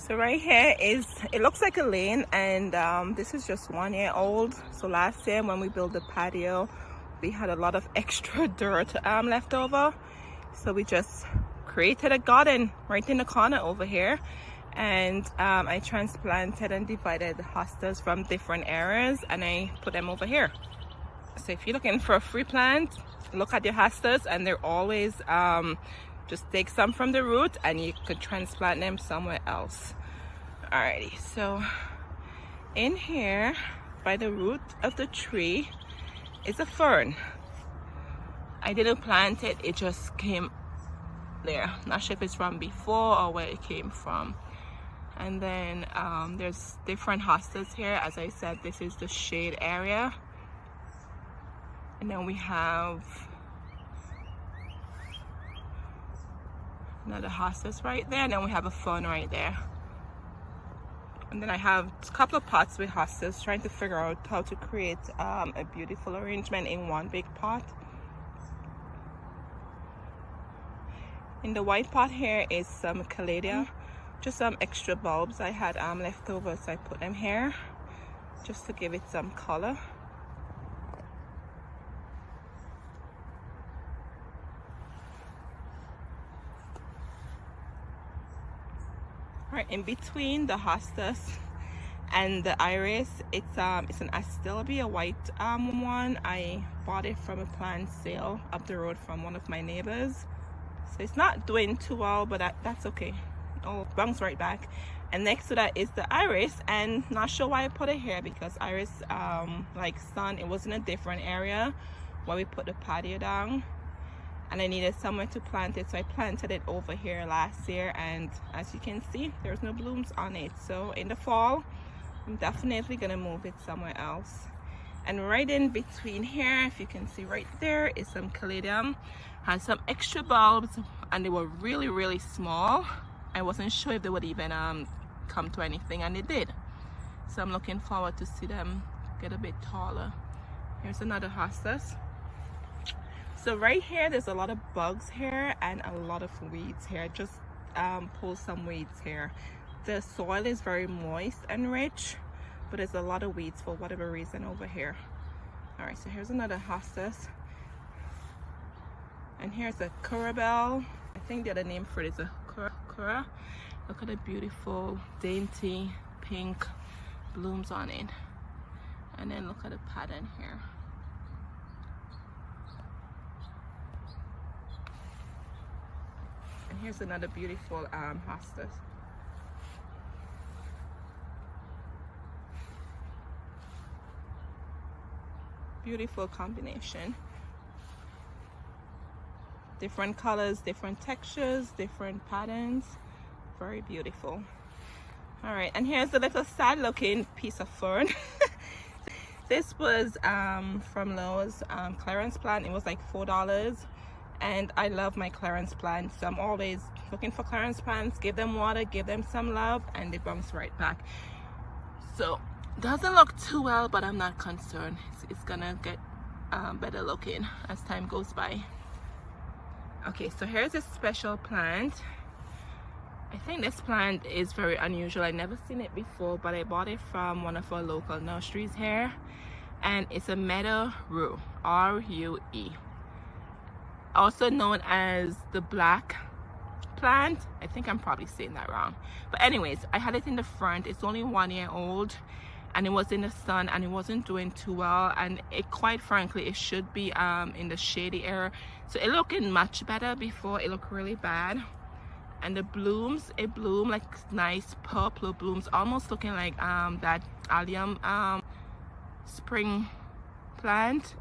So right here is, it looks like a lane, and this is just 1 year old. So last year when we built the patio, we had a lot of extra dirt left over. So we just created a garden right in the corner over here. And I transplanted and divided the hostas from different areas, and I put them over here. So if you're looking for a free plant, look at your hostas, and they're always just take some from the root and you could transplant them somewhere else. Alrighty, so in here by the root of the tree is a fern. I didn't plant it, it just came there. Not sure if it's from before or where it came from. And then there's different hostas here. As I said, this is the shade area. And then we have another hostas right there, and then we have a fern right there. And then I have a couple of pots with hostas, trying to figure out how to create a beautiful arrangement in one big pot. In the white pot here is some caladium, just some extra bulbs I had left over, so I put them here just to give it some color. Right in between the hostas and the iris, it's an Astilbe, a white one. I bought it from a plant sale up the road from one of my neighbors. So it's not doing too well, but that's okay. Oh, bounce right back. And next to that is the iris, and not sure why I put it here, because iris like sun, it was in a different area where we put the patio down, and I needed somewhere to plant it, so I planted it over here last year, and as you can see, there's no blooms on it. So in the fall I'm definitely gonna move it somewhere else. And right in between here, if you can see right there, is some caladium. Had some extra bulbs, and they were really small. I wasn't sure if they would even come to anything, and they did. So I'm looking forward to see them get a bit taller. Here's another hostas. So right here, there's a lot of bugs here and a lot of weeds here. Just pull some weeds here. The soil is very moist and rich, but there's a lot of weeds for whatever reason over here. All right, so here's another hostas. And here's a curabell. I think the other name for it is a cura. Look at the beautiful, dainty pink blooms on it. And then look at the pattern here. And here's another beautiful hostas. Beautiful combination. Different colors, different textures, different patterns. Very beautiful. All right, and here's a little sad looking piece of fern. This was from Lowe's clearance plant. It was like $4, and I love my clearance plants, so I'm always looking for clearance plants. Give them water, give them some love, and they bounce right back. So doesn't look too well, but I'm not concerned. It's gonna get better looking as time goes by. Okay, so here's a special plant. I think this plant is very unusual. I've never seen it before, but I bought it from one of our local nurseries here, and it's a meadow rue, R-U-E, also known as the black plant. I think I'm probably saying that wrong, but anyways, I had it in the front. It's only 1 year old, and it was in the sun, and it wasn't doing too well, and it, quite frankly, it should be in the shady area. So it looking much better. Before it looked really bad. And the blooms, it bloomed like nice purple blooms, almost looking like that allium spring plant.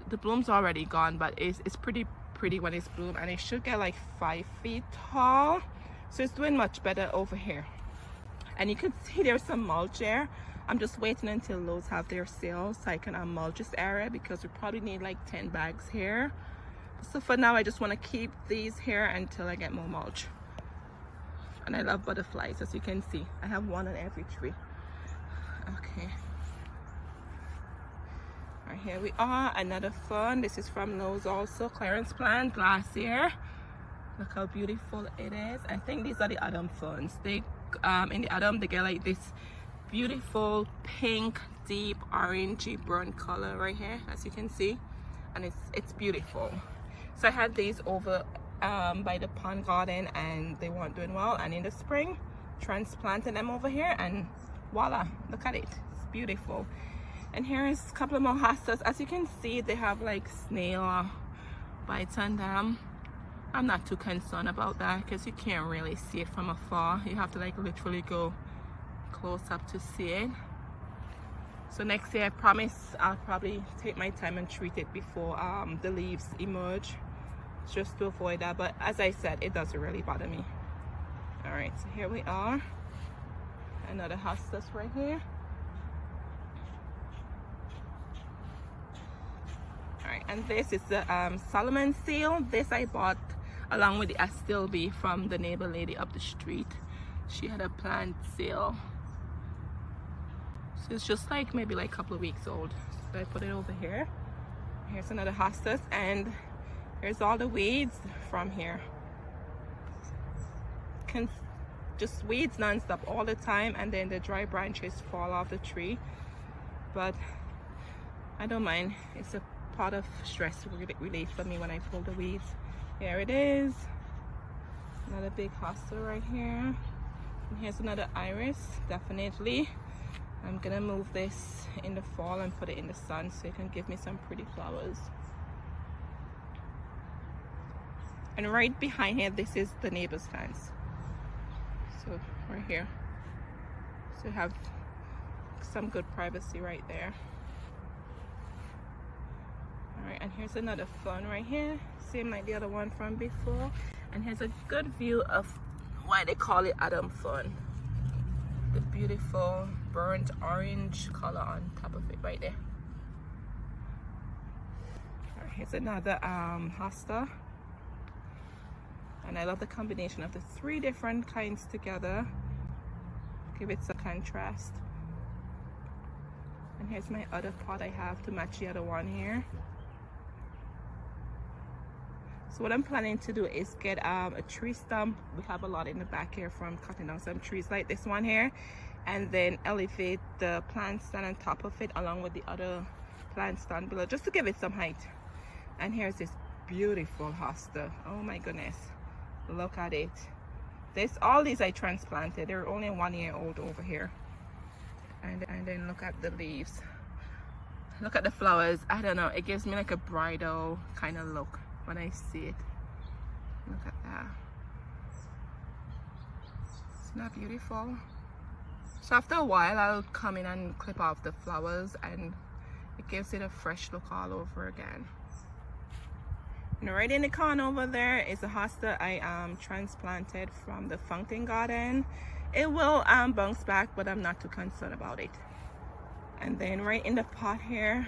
The bloom's already gone, but it's pretty when it's bloomed, and it should get like 5 feet tall. So it's doing much better over here. And you can see there's some mulch there. I'm just waiting until Lowe's have their sale so I can mulch this area, because we probably need like 10 bags here. So for now, I just want to keep these here until I get more mulch. And I love butterflies, as you can see. I have one on every tree. Okay. All right, here we are, another fern. This is from Lowe's also, clearance plant last year. Look how beautiful it is. I think these are the autumn ferns. They in the autumn they get like this beautiful pink, deep orangey brown color right here, as you can see, and it's beautiful. So I had these over by the pond garden and they weren't doing well, and in the spring transplanted them over here and voila, look at it, it's beautiful. And here is a couple of more hostas. As you can see, they have like snail bites on them. I'm not too concerned about that because you can't really see it from afar. You have to like literally go close up to see it. So next year I promise I'll probably take my time and treat it before the leaves emerge, just to avoid that. But as I said, it doesn't really bother me. All right, so here we are, another hostas right here. All right, and this is the Solomon seal. This I bought along with the Astilbe from the neighbor lady up the street. She had a plant sale, so it's just like maybe like a couple of weeks old. So I put it over here. Here's another hostas, and here's all the weeds from here. Can just weeds non-stop all the time, and then the dry branches fall off the tree, but I don't mind. It's a part of stress relief for me when I pull the weeds. Here it is, another big hosta right here, and here's another iris. Definitely I'm gonna move this in the fall and put it in the sun so it can give me some pretty flowers. And right behind here, this is the neighbor's fence. So right here, so you have some good privacy right there. All right, and here's another fern right here, same like the other one from before. And here's a good view of why they call it autumn fern. The beautiful burnt orange color on top of it right there. All right, here's another hosta. And I love the combination of the three different kinds together. Give it some contrast. And here's my other pot I have to match the other one here. So what I'm planning to do is get a tree stump. We have a lot in the back here from cutting down some trees like this one here, and then elevate the plant stand on top of it along with the other plant stand below, just to give it some height. And here's this beautiful hosta. Oh my goodness, look at it. All these I transplanted. They're only 1 year old over here. And then look at the leaves, look at the flowers. I don't know, it gives me like a bridal kind of look when I see it. Look at that. Isn't that beautiful? So after a while I'll come in and clip off the flowers, and it gives it a fresh look all over again. And right in the corner over there is a hosta I transplanted from the fountain garden. It will bounce back, but I'm not too concerned about it. And then right in the pot here,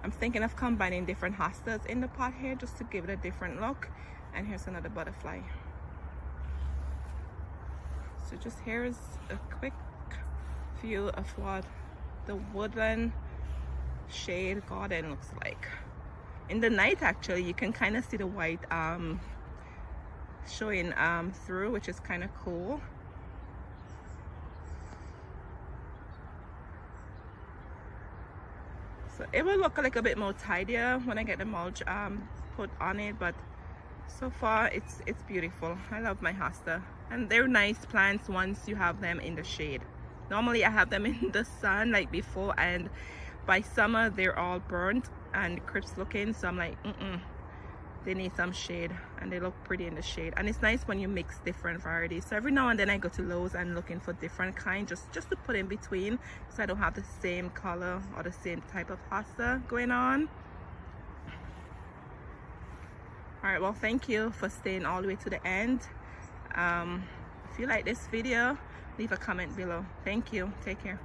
I'm thinking of combining different hostas in the pot here just to give it a different look. And here's another butterfly. So just here's a quick view of what the Woodland Shade Garden looks like. In the night, actually, you can kind of see the white showing through, which is kind of cool. So it will look like a bit more tidier when I get the mulch put on it, but so far it's beautiful. I love my hosta, and they're nice plants once you have them in the shade. Normally I have them in the sun like before, and by summer they're all burnt and crisp looking, so I'm like they need some shade, and they look pretty in the shade. And it's nice when you mix different varieties. So every now and then I go to Lowe's and looking for different kinds just to put in between, so I don't have the same color or the same type of hosta going on. All right, well, thank you for staying all the way to the end. If you like this video, leave a comment below. Thank you. Take care.